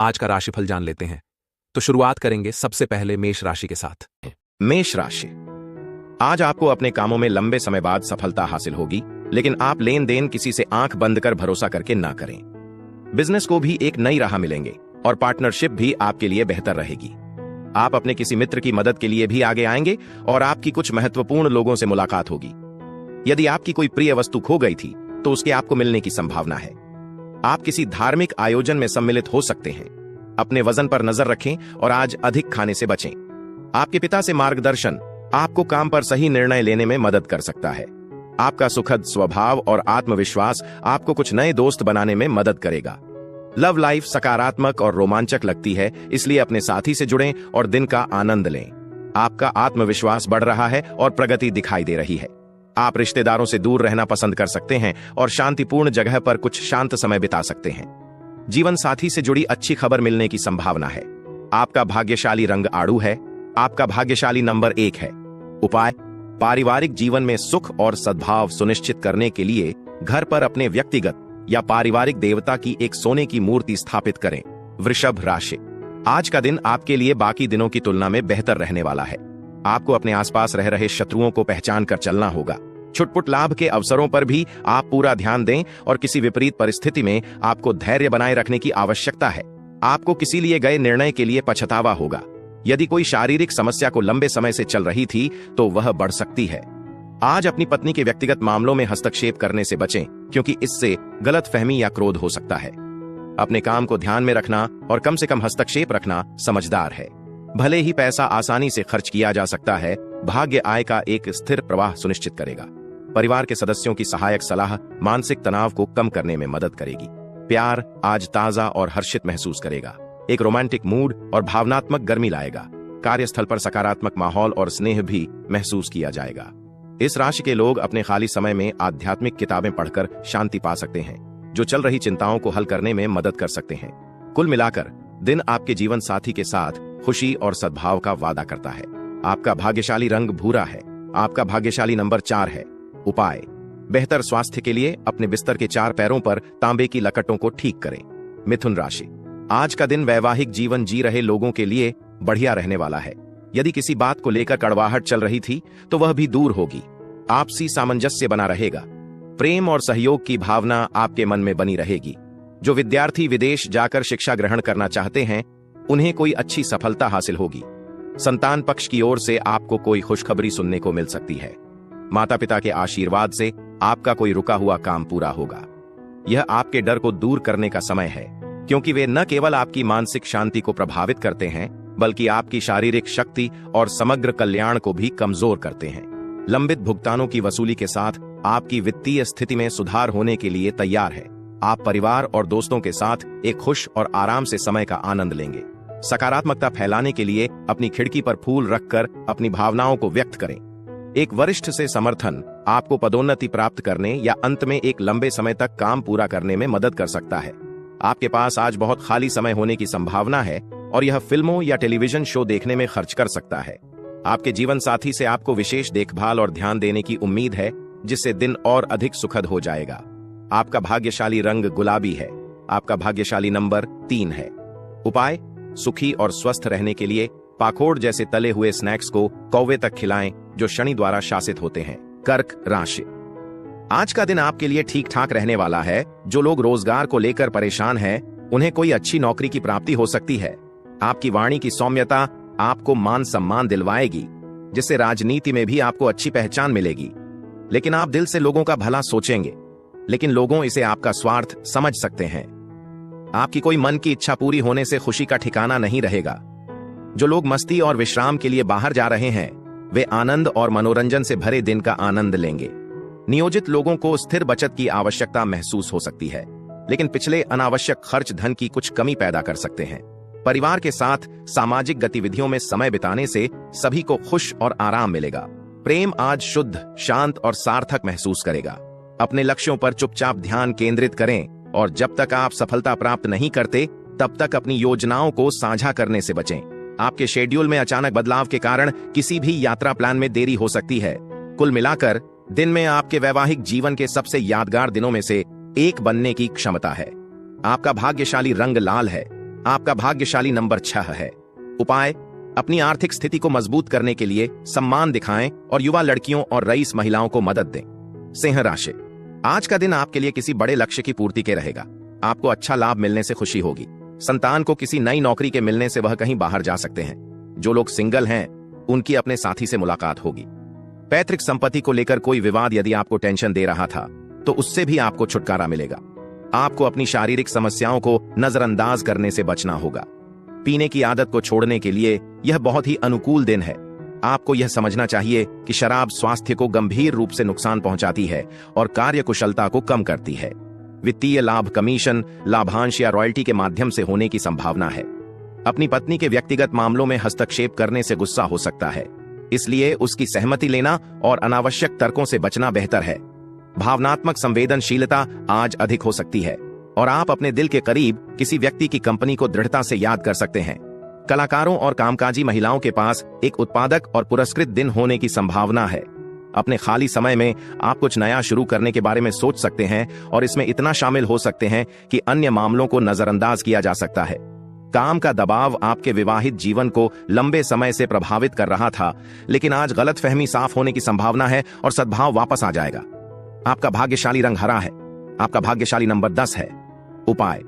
आज का राशिफल जान लेते हैं। तो शुरुआत करेंगे सबसे पहले मेष राशि के साथ। मेष राशि, आज आपको अपने कामों में लंबे समय बाद सफलता हासिल होगी, लेकिन आप लेन देन किसी से आंख बंद कर भरोसा करके ना करें। बिजनेस को भी एक नई राह मिलेंगे और पार्टनरशिप भी आपके लिए बेहतर रहेगी। आप अपने किसी मित्र की मदद के लिए भी आगे आएंगे और आपकी कुछ महत्वपूर्ण लोगों से मुलाकात होगी। यदि आपकी कोई प्रिय वस्तु खो गई थी तो उसके आपको मिलने की संभावना है। आप किसी धार्मिक आयोजन में सम्मिलित हो सकते हैं। अपने वजन पर नजर रखें और आज अधिक खाने से बचें। आपके पिता से मार्गदर्शन आपको काम पर सही निर्णय लेने में मदद कर सकता है। आपका सुखद स्वभाव और आत्मविश्वास आपको कुछ नए दोस्त बनाने में मदद करेगा। लव लाइफ सकारात्मक और रोमांचक लगती है, इसलिए अपने साथी से जुड़ें और दिन का आनंद लें। आपका आत्मविश्वास बढ़ रहा है और प्रगति दिखाई दे रही है। आप रिश्तेदारों से दूर रहना पसंद कर सकते हैं और शांतिपूर्ण जगह पर कुछ शांत समय बिता सकते हैं। जीवन साथी से जुड़ी अच्छी खबर मिलने की संभावना है। आपका भाग्यशाली रंग आड़ू है। आपका भाग्यशाली नंबर 1 है। उपाय, पारिवारिक जीवन में सुख और सद्भाव सुनिश्चित करने के लिए घर पर अपने व्यक्तिगत या पारिवारिक देवता की एक सोने की मूर्ति स्थापित करें। वृषभ राशि, आज का दिन आपके लिए बाकी दिनों की तुलना में बेहतर रहने वाला है। आपको अपने आसपास रह रहे शत्रुओं को पहचान कर चलना होगा। छुटपुट लाभ के अवसरों पर भी आप पूरा ध्यान दें और किसी विपरीत परिस्थिति में आपको धैर्य बनाए रखने की आवश्यकता है। आपको किसी लिए गए निर्णय के लिए पछतावा होगा। यदि कोई शारीरिक समस्या को लंबे समय से चल रही थी तो वह बढ़ सकती है। आज अपनी पत्नी के व्यक्तिगत मामलों में हस्तक्षेप करने से बचें, क्योंकि इससे गलतफहमी या क्रोध हो सकता है। अपने काम को ध्यान में रखना और कम से कम हस्तक्षेप रखना समझदार है। भले ही पैसा आसानी से खर्च किया जा सकता है, भाग्य आय का एक स्थिर प्रवाह सुनिश्चित करेगा। परिवार के सदस्यों की सहायक सलाह मानसिक तनाव को कम करने में मदद करेगी। प्यार आज ताजा और हर्षित महसूस करेगा। एक रोमांटिक मूड और भावनात्मक गर्मी लाएगा। कार्यस्थल पर सकारात्मक माहौल और स्नेह भी महसूस किया जाएगा। इस राशि के लोग अपने खाली समय में आध्यात्मिक किताबें पढ़कर शांति पा सकते हैं, जो चल रही चिंताओं को हल करने में मदद कर सकते हैं। कुल मिलाकर दिन आपके जीवन साथी के साथ खुशी और सद्भाव का वादा करता है। आपका भाग्यशाली रंग भूरा है। आपका भाग्यशाली नंबर 4 है। उपाय, बेहतर स्वास्थ्य के लिए अपने बिस्तर के 4 पैरों पर तांबे की लकटों को ठीक करें। मिथुन राशि, आज का दिन वैवाहिक जीवन जी रहे लोगों के लिए बढ़िया रहने वाला है। यदि किसी बात को लेकर कड़वाहट चल रही थी तो वह भी दूर होगी। आपसी सामंजस्य बना रहेगा। प्रेम और सहयोग की भावना आपके मन में बनी रहेगी। जो विद्यार्थी विदेश जाकर शिक्षा ग्रहण करना चाहते हैं, उन्हें कोई अच्छी सफलता हासिल होगी। संतान पक्ष की ओर से आपको कोई खुशखबरी सुनने को मिल सकती है। माता पिता के आशीर्वाद से आपका कोई रुका हुआ काम पूरा होगा। यह आपके डर को दूर करने का समय है, क्योंकि वे न केवल आपकी मानसिक शांति को प्रभावित करते हैं, बल्कि आपकी शारीरिक शक्ति और समग्र कल्याण को भी कमजोर करते हैं। लंबित भुगतानों की वसूली के साथ आपकी वित्तीय स्थिति में सुधार होने के लिए तैयार है। आप परिवार और दोस्तों के साथ एक खुश और आराम से समय का आनंद लेंगे। सकारात्मकता फैलाने के लिए अपनी खिड़की पर फूल रखकर अपनी भावनाओं को व्यक्त करें। एक वरिष्ठ से समर्थन आपको पदोन्नति प्राप्त करने या अंत में एक लंबे समय तक काम पूरा करने में मदद कर सकता है। आपके पास आज बहुत खाली समय होने की संभावना है और यह फिल्मों या टेलीविजन शो देखने में खर्च कर सकता है। आपके जीवन साथी से आपको विशेष देखभाल और ध्यान देने की उम्मीद है, जिससे दिन और अधिक सुखद हो जाएगा। आपका भाग्यशाली रंग गुलाबी है। आपका भाग्यशाली नंबर 3 है। उपाय, सुखी और स्वस्थ रहने के लिए पाखोड़ जैसे तले हुए स्नैक्स को कौवे तक खिलाएं, जो शनि द्वारा शासित होते हैं। कर्क राशि, आज का दिन आपके लिए ठीक ठाक रहने वाला है। जो लोग रोजगार को लेकर परेशान हैं, उन्हें कोई अच्छी नौकरी की प्राप्ति हो सकती है। आपकी वाणी की सौम्यता आपको मान सम्मान दिलवाएगी, जिससे राजनीति में भी आपको अच्छी पहचान मिलेगी। लेकिन आप दिल से लोगों का भला सोचेंगे, लेकिन लोगों इसे आपका स्वार्थ समझ सकते हैं। आपकी कोई मन की इच्छा पूरी होने से खुशी का ठिकाना नहीं रहेगा। जो लोग मस्ती और विश्राम के लिए बाहर जा रहे हैं, वे आनंद और मनोरंजन से भरे दिन का आनंद लेंगे। नियोजित लोगों को स्थिर बचत की आवश्यकता महसूस हो सकती है, लेकिन पिछले अनावश्यक खर्च धन की कुछ कमी पैदा कर सकते हैं। परिवार के साथ सामाजिक गतिविधियों में समय बिताने से सभी को खुश और आराम मिलेगा। प्रेम आज शुद्ध, शांत और सार्थक महसूस करेगा। अपने लक्ष्यों पर चुपचाप ध्यान केंद्रित करें और जब तक आप सफलता प्राप्त नहीं करते, तब तक अपनी योजनाओं को साझा करने से बचें। आपके शेड्यूल में अचानक बदलाव के कारण किसी भी यात्रा प्लान में देरी हो सकती है। कुल मिलाकर दिन में आपके वैवाहिक जीवन के सबसे यादगार दिनों में से एक बनने की क्षमता है। आपका भाग्यशाली रंग लाल है। आपका भाग्यशाली नंबर 6 है। उपाय, अपनी आर्थिक स्थिति को मजबूत करने के लिए सम्मान दिखाएं और युवा लड़कियों और रईस महिलाओं को मदद दें। सिंह राशि, आज का दिन आपके लिए किसी बड़े लक्ष्य की पूर्ति के रहेगा। आपको अच्छा लाभ मिलने से खुशी होगी। संतान को किसी नई नौकरी के मिलने से वह कहीं बाहर जा सकते हैं। जो लोग सिंगल हैं उनकी अपने साथी से मुलाकात होगी। पैतृक संपत्ति को लेकर कोई विवाद यदि आपको टेंशन दे रहा था तो उससे भी आपको छुटकारा मिलेगा। आपको अपनी शारीरिक समस्याओं को नजरअंदाज करने से बचना होगा। पीने की आदत को छोड़ने के लिए यह बहुत ही अनुकूल दिन है। आपको यह समझना चाहिए कि शराब स्वास्थ्य को गंभीर रूप से नुकसान पहुंचाती है और कार्यकुशलता को कम करती है। वित्तीय लाभ कमीशन, लाभांश या रॉयल्टी के माध्यम से होने की संभावना है। अपनी पत्नी के व्यक्तिगत मामलों में हस्तक्षेप करने से गुस्सा हो सकता है, इसलिए उसकी सहमति लेना और अनावश्यक तर्कों से बचना बेहतर है। भावनात्मक संवेदनशीलता आज अधिक हो सकती है और आप अपने दिल के करीब किसी व्यक्ति की कंपनी को दृढ़ता से याद कर सकते हैं। कलाकारों और कामकाजी महिलाओं के पास एक उत्पादक और पुरस्कृत दिन होने की संभावना है। अपने खाली समय में आप कुछ नया शुरू करने के बारे में सोच सकते हैं और इसमें इतना शामिल हो सकते हैं कि अन्य मामलों को नजरअंदाज किया जा सकता है। काम का दबाव आपके विवाहित जीवन को लंबे समय से प्रभावित कर रहा था, लेकिन आज गलतफहमी साफ होने की संभावना है और सद्भाव वापस आ जाएगा। आपका भाग्यशाली रंग हरा है। आपका भाग्यशाली नंबर 10 है। उपाय,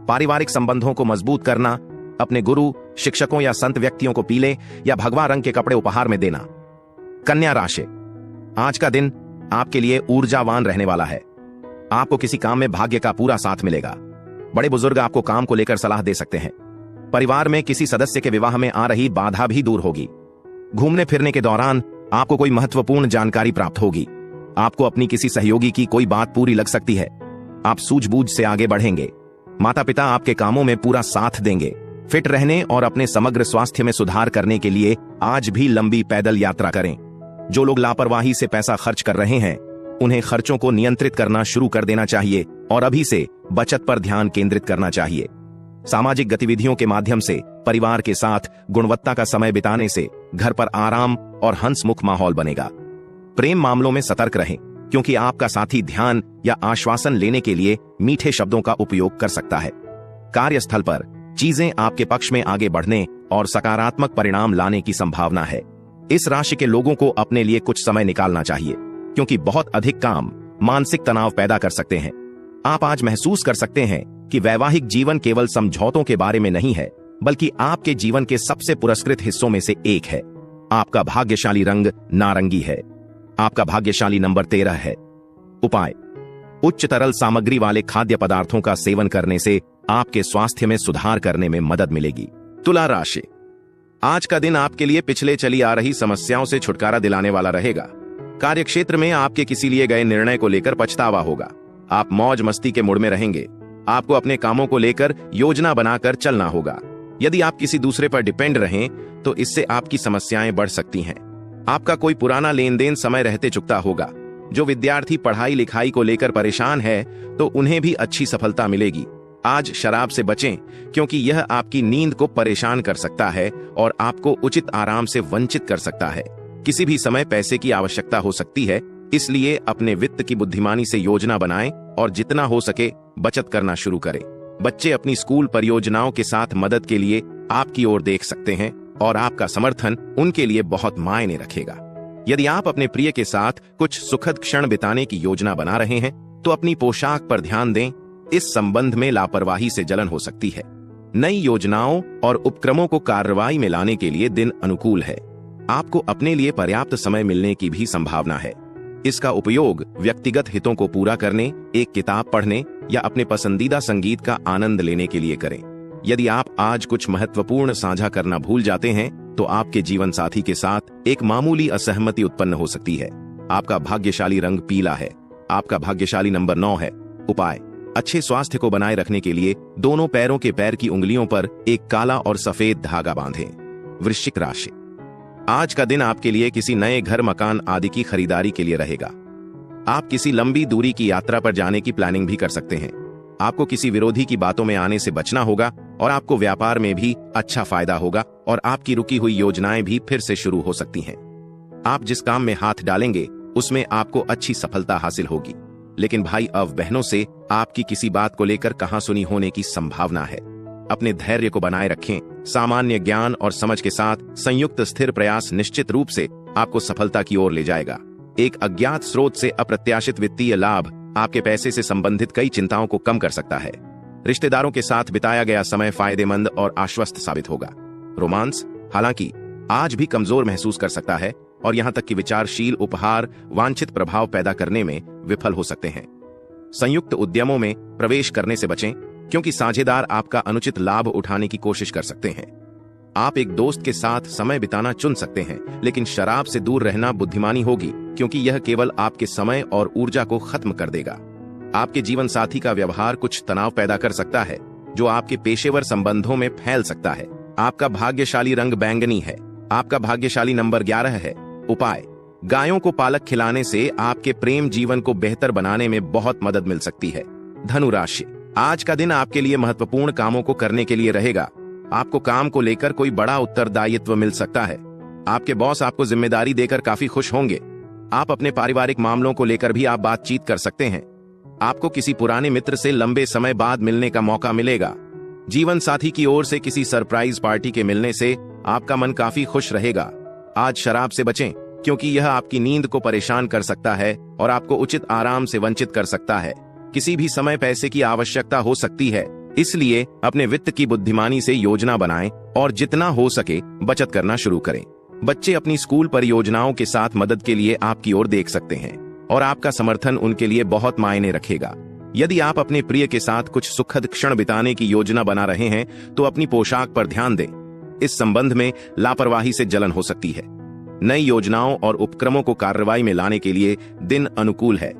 पारिवारिक संबंधों को मजबूत करना, अपने गुरु, शिक्षकों या संत व्यक्तियों को पीले या भगवा रंग के कपड़े उपहार में देना। कन्या राशि, आज का दिन आपके लिए ऊर्जावान रहने वाला है। आपको किसी काम में भाग्य का पूरा साथ मिलेगा। बड़े बुजुर्ग आपको काम को लेकर सलाह दे सकते हैं। परिवार में किसी सदस्य के विवाह में आ रही बाधा भी दूर होगी। घूमने फिरने के दौरान आपको कोई महत्वपूर्ण जानकारी प्राप्त होगी। आपको अपनी किसी सहयोगी की कोई बात पूरी लग सकती है। आप सूझबूझ से आगे बढ़ेंगे। माता पिता आपके कामों में पूरा साथ देंगे। फिट रहने और अपने समग्र स्वास्थ्य में सुधार करने के लिए आज भी लंबी पैदल यात्रा करें। जो लोग लापरवाही से पैसा खर्च कर रहे हैं उन्हें खर्चों को नियंत्रित करना शुरू कर देना चाहिए और अभी से बचत पर ध्यान केंद्रित करना चाहिए। सामाजिक गतिविधियों के माध्यम से परिवार के साथ गुणवत्ता का समय बिताने से घर पर आराम और हंसमुख माहौल बनेगा। प्रेम मामलों में सतर्क रहें, क्योंकि आपका साथी ध्यान या आश्वासन लेने के लिए मीठे शब्दों का उपयोग कर सकता है। कार्यस्थल पर चीजें आपके पक्ष में आगे बढ़ने और सकारात्मक परिणाम लाने की संभावना है। इस राशि के लोगों को अपने लिए कुछ समय निकालना चाहिए, क्योंकि बहुत अधिक काम मानसिक तनाव पैदा कर सकते हैं। आप आज महसूस कर सकते हैं कि वैवाहिक जीवन केवल समझौतों के बारे में नहीं है, बल्कि आपके जीवन के सबसे पुरस्कृत हिस्सों में से एक है। आपका भाग्यशाली रंग नारंगी है। आपका भाग्यशाली नंबर 13 है। उपाय, उच्च तरल सामग्री वाले खाद्य पदार्थों का सेवन करने से आपके स्वास्थ्य में सुधार करने में मदद मिलेगी। तुला राशि, आज का दिन आपके लिए पिछले चली आ रही समस्याओं से छुटकारा दिलाने वाला रहेगा। कार्यक्षेत्र में आपके किसी लिए गए निर्णय को लेकर पछतावा होगा। आप मौज मस्ती के मूड में रहेंगे। आपको अपने कामों को लेकर योजना बनाकर चलना होगा। यदि आप किसी दूसरे पर डिपेंड रहें तो इससे आपकी समस्याएं बढ़ सकती हैं। आपका कोई पुराना लेन देन समय रहते चुकता होगा। जो विद्यार्थी पढ़ाई लिखाई को लेकर परेशान है तो उन्हें भी अच्छी सफलता मिलेगी। आज शराब से बचें, क्योंकि यह आपकी नींद को परेशान कर सकता है और आपको उचित आराम से वंचित कर सकता है। किसी भी समय पैसे की आवश्यकता हो सकती है, इसलिए अपने वित्त की बुद्धिमानी से योजना बनाएं और जितना हो सके बचत करना शुरू करें। बच्चे अपनी स्कूल परियोजनाओं के साथ मदद के लिए आपकी ओर देख सकते हैं और आपका समर्थन उनके लिए बहुत मायने रखेगा। यदि आप अपने प्रिय के साथ कुछ सुखद क्षण बिताने की योजना बना रहे हैं तो अपनी पोशाक पर ध्यान दें। इस संबंध में लापरवाही से जलन हो सकती है। नई योजनाओं और उपक्रमों को कार्रवाई में लाने के लिए दिन अनुकूल है। आपको अपने लिए पर्याप्त समय मिलने की भी संभावना है। इसका उपयोग व्यक्तिगत हितों को पूरा करने, एक किताब पढ़ने या अपने पसंदीदा संगीत का आनंद लेने के लिए करें। यदि आप आज कुछ महत्वपूर्ण साझा करना भूल जाते हैं तो आपके जीवन साथी के साथ एक मामूली असहमति उत्पन्न हो सकती है। आपका भाग्यशाली रंग पीला है। आपका भाग्यशाली नंबर 9 है। उपाय, अच्छे स्वास्थ्य को बनाए रखने के लिए दोनों पैरों के पैर की उंगलियों पर एक काला और सफेद धागा बांधें। वृश्चिक राशि, आज का दिन आपके लिए किसी नए घर, मकान आदि की खरीदारी के लिए रहेगा। आप किसी लंबी दूरी की यात्रा पर जाने की प्लानिंग भी कर सकते हैं। आपको किसी विरोधी की बातों में आने से बचना होगा और आपको व्यापार में भी अच्छा फायदा होगा और आपकी रुकी हुई योजनाएं भी फिर से शुरू हो सकती हैं। आप जिस काम में हाथ डालेंगे उसमें आपको अच्छी सफलता हासिल होगी, लेकिन भाई और बहनों से आपकी किसी बात को लेकर कहासुनी होने की संभावना है। अपने धैर्य को बनाए रखें। सामान्य ज्ञान और समझ के साथ संयुक्त स्थिर प्रयास निश्चित रूप से आपको सफलता की ओर ले जाएगा। एक अज्ञात स्रोत से अप्रत्याशित वित्तीय लाभ आपके पैसे से संबंधित कई चिंताओं को कम कर सकता है। रिश्तेदारों के साथ बिताया गया समय फायदेमंद और आश्वस्त साबित होगा। रोमांस हालांकि आज भी कमजोर महसूस कर सकता है और यहां तक कि विचारशील उपहार वांछित प्रभाव पैदा करने में विफल हो सकते हैं। संयुक्त उद्यमों में प्रवेश करने से बचें, क्योंकि साझेदार आपका अनुचित लाभ उठाने की कोशिश कर सकते हैं। आप एक दोस्त के साथ समय बिताना चुन सकते हैं, लेकिन शराब से दूर रहना बुद्धिमानी होगी, क्योंकि यह केवल आपके समय और ऊर्जा को खत्म कर देगा। आपके जीवन साथी का व्यवहार कुछ तनाव पैदा कर सकता है, जो आपके पेशेवर संबंधों में फैल सकता है। आपका भाग्यशाली रंग बैंगनी है। आपका भाग्यशाली नंबर 11 है। उपाय: गायों को पालक खिलाने से आपके प्रेम जीवन को बेहतर बनाने में बहुत मदद मिल सकती है। धनु राशि, आज का दिन आपके लिए महत्वपूर्ण कामों को करने के लिए रहेगा। आपको काम को लेकर कोई बड़ा उत्तरदायित्व मिल सकता है। आपके बॉस आपको जिम्मेदारी देकर काफी खुश होंगे। आप अपने पारिवारिक मामलों को लेकर भी आप बातचीत कर सकते हैं। आपको किसी पुराने मित्र से लंबे समय बाद मिलने का मौका मिलेगा। जीवन साथी की ओर से किसी सरप्राइज पार्टी के मिलने से आपका मन काफी खुश रहेगा। आज शराब से बचें, क्योंकि यह आपकी नींद को परेशान कर सकता है और आपको उचित आराम से वंचित कर सकता है। किसी भी समय पैसे की आवश्यकता हो सकती है, इसलिए अपने वित्त की बुद्धिमानी से योजना बनाएं और जितना हो सके बचत करना शुरू करें। बच्चे अपनी स्कूल परियोजनाओं के साथ मदद के लिए आपकी ओर देख सकते हैं और आपका समर्थन उनके लिए बहुत मायने रखेगा। यदि आप अपने प्रिय के साथ कुछ सुखद क्षण बिताने की योजना बना रहे हैं तो अपनी पोशाक पर ध्यान दें। इस संबंध में लापरवाही से जलन हो सकती है। नई योजनाओं और उपक्रमों को कार्रवाई में लाने के लिए दिन अनुकूल है।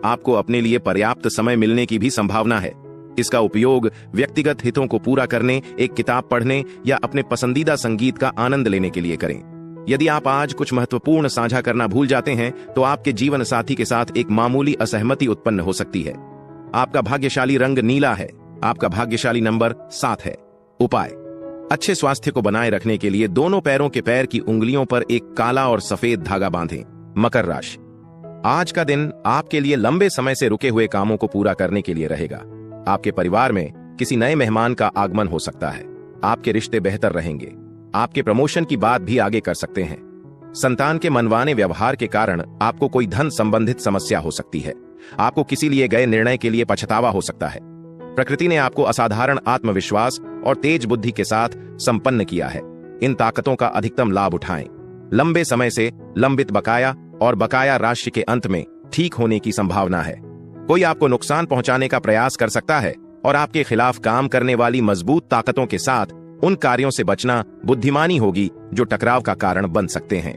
आपको अपने लिए पर्याप्त समय मिलने की भी संभावना है। इसका उपयोग व्यक्तिगत हितों को पूरा करने, एक किताब पढ़ने या अपने पसंदीदा संगीत का आनंद लेने के लिए करें। यदि आप आज कुछ महत्वपूर्ण साझा करना भूल जाते हैं तो आपके जीवन साथी के साथ एक मामूली असहमति उत्पन्न हो सकती है। आपका भाग्यशाली रंग नीला है। आपका भाग्यशाली नंबर 7 है। उपाय: अच्छे स्वास्थ्य को बनाए रखने के लिए दोनों पैरों के पैर की उंगलियों पर एक काला और सफेद धागा बांधें। मकर राशि, आज का दिन आपके लिए लंबे समय से रुके हुए कामों को पूरा करने के लिए रहेगा। आपके परिवार में किसी नए मेहमान का आगमन हो सकता है। आपके रिश्ते बेहतर रहेंगे। आपके प्रमोशन की बात भी आगे कर सकते हैं। संतान के मनवाने व्यवहार के कारण आपको कोई धन संबंधित समस्या हो सकती है। आपको किसी लिए गए निर्णय के लिए पछतावा हो सकता है। प्रकृति ने आपको असाधारण आत्मविश्वास और तेज बुद्धि के साथ संपन्न किया है। इन ताकतों का अधिकतम लाभ उठाएं। लंबे समय से लंबित बकाया और बकाया राशि के अंत में ठीक होने की संभावना है। कोई आपको नुकसान पहुंचाने का प्रयास कर सकता है और आपके खिलाफ काम करने वाली मजबूत ताकतों के साथ उन कार्यों से बचना बुद्धिमानी होगी जो टकराव का कारण बन सकते हैं।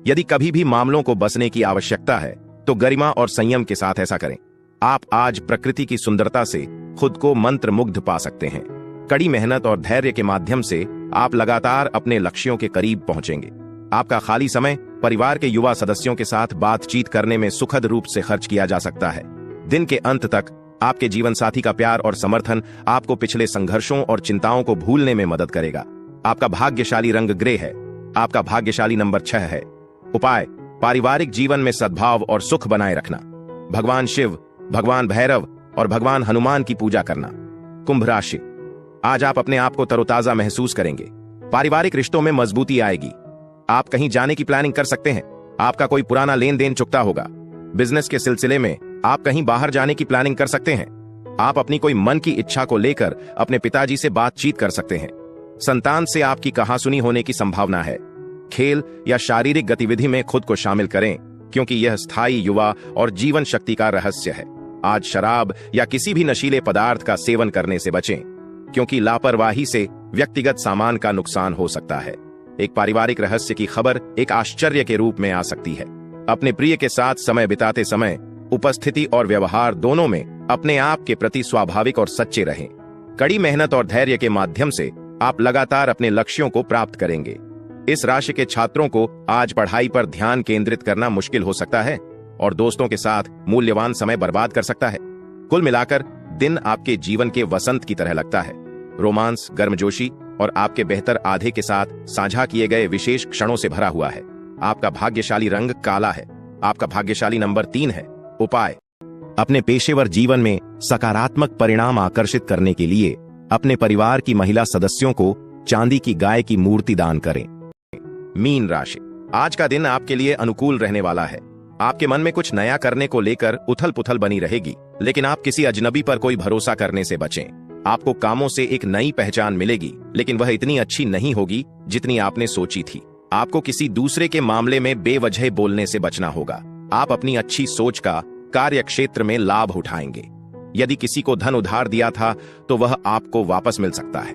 यदि कभी भी मामलों को बचने की आवश्यकता है तो गरिमा और संयम के साथ ऐसा करें। आप आज प्रकृति की सुंदरता से खुद को मंत्रमुग्ध पा सकते हैं। कड़ी मेहनत और धैर्य के माध्यम से आप लगातार अपने लक्ष्यों के करीब पहुंचेंगे। आपका खाली समय परिवार के युवा सदस्यों के साथ बातचीत करने में सुखद रूप से खर्च किया जा सकता है। दिन के अंत तक आपके जीवन साथी का प्यार और समर्थन आपको पिछले संघर्षों और चिंताओं को भूलने में मदद करेगा। आपका भाग्यशाली रंग ग्रे है। आपका भाग्यशाली नंबर 6 है। उपाय: पारिवारिक जीवन में सद्भाव और सुख बनाए रखना। भगवान शिव, भगवान भैरव और भगवान हनुमान की पूजा करना। कुंभ राशि, आज आप अपने आप को तरोताजा महसूस करेंगे। पारिवारिक रिश्तों में मजबूती आएगी। आप कहीं जाने की प्लानिंग कर सकते हैं। आपका कोई पुराना लेन देन चुकता होगा। बिजनेस के सिलसिले में आप कहीं बाहर जाने की प्लानिंग कर सकते हैं। आप अपनी कोई मन की इच्छा को लेकर अपने पिताजी से बातचीत कर सकते हैं। संतान से आपकी कहासुनी होने की संभावना है। खेल या शारीरिक गतिविधि में खुद को शामिल करें, क्योंकि यह स्थायी युवा और जीवन शक्ति का रहस्य है। आज शराब या किसी भी नशीले पदार्थ का सेवन करने से बचें, क्योंकि लापरवाही से व्यक्तिगत सामान का नुकसान हो सकता है। एक पारिवारिक रहस्य की खबर एक आश्चर्य के रूप में आ सकती है। अपने प्रिय के साथ समय बिताते समय उपस्थिति और व्यवहार दोनों में अपने आप के प्रति स्वाभाविक और सच्चे रहें। कड़ी मेहनत और धैर्य के माध्यम से आप लगातार अपने लक्ष्यों को प्राप्त करेंगे। इस राशि के छात्रों को आज पढ़ाई पर ध्यान केंद्रित करना मुश्किल हो सकता है और दोस्तों के साथ मूल्यवान समय बर्बाद कर सकता है। कुल मिलाकर दिन आपके जीवन के वसंत की तरह लगता है। रोमांस, गर्मजोशी और आपके बेहतर आधे के साथ साझा किए गए विशेष क्षणों से भरा हुआ है। आपका भाग्यशाली रंग काला है। आपका भाग्यशाली नंबर 3 है। उपाय: अपने पेशेवर जीवन में सकारात्मक परिणाम आकर्षित करने के लिए अपने परिवार की महिला सदस्यों को चांदी की गाय की मूर्ति दान करें। मीन राशि, आज का दिन आपके लिए अनुकूल रहने वाला है। आपके मन में कुछ नया करने को लेकर उथल पुथल बनी रहेगी, लेकिन आप किसी अजनबी पर कोई भरोसा करने से बचें। आपको कामों से एक नई पहचान मिलेगी, लेकिन वह इतनी अच्छी नहीं होगी जितनी आपने सोची थी। आपको किसी दूसरे के मामले में बेवजह बोलने से बचना होगा। आप अपनी अच्छी सोच का कार्य क्षेत्र में लाभ उठाएंगे। यदि किसी को धन उधार दिया था तो वह आपको वापस मिल सकता है।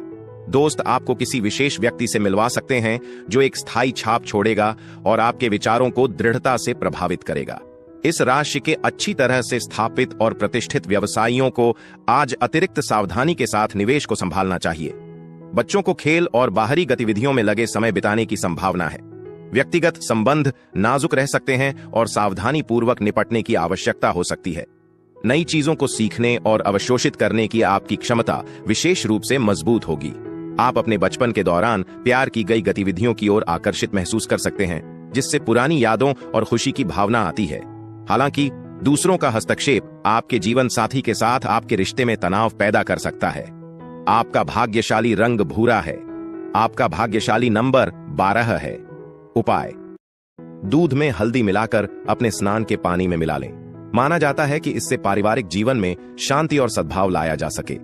दोस्त आपको किसी विशेष व्यक्ति से मिलवा सकते हैं जो एक स्थायी छाप छोड़ेगा और आपके विचारों को दृढ़ता से प्रभावित करेगा। इस राशि के अच्छी तरह से स्थापित और प्रतिष्ठित व्यवसायियों को आज अतिरिक्त सावधानी के साथ निवेश को संभालना चाहिए। बच्चों को खेल और बाहरी गतिविधियों में लगे समय बिताने की संभावना है। व्यक्तिगत संबंध नाजुक रह सकते हैं और सावधानी पूर्वक निपटने की आवश्यकता हो सकती है। नई चीजों को सीखने और अवशोषित करने की आपकी क्षमता विशेष रूप से मजबूत होगी। आप अपने बचपन के दौरान प्यार की गई गतिविधियों की ओर आकर्षित महसूस कर सकते हैं, जिससे पुरानी यादों और खुशी की भावना आती है। हालांकि दूसरों का हस्तक्षेप आपके जीवन साथी के साथ आपके रिश्ते में तनाव पैदा कर सकता है। आपका भाग्यशाली रंग भूरा है। आपका भाग्यशाली नंबर 12 है। उपाय: दूध में हल्दी मिलाकर अपने स्नान के पानी में मिला लें। माना जाता है कि इससे पारिवारिक जीवन में शांति और सद्भाव लाया जा सके।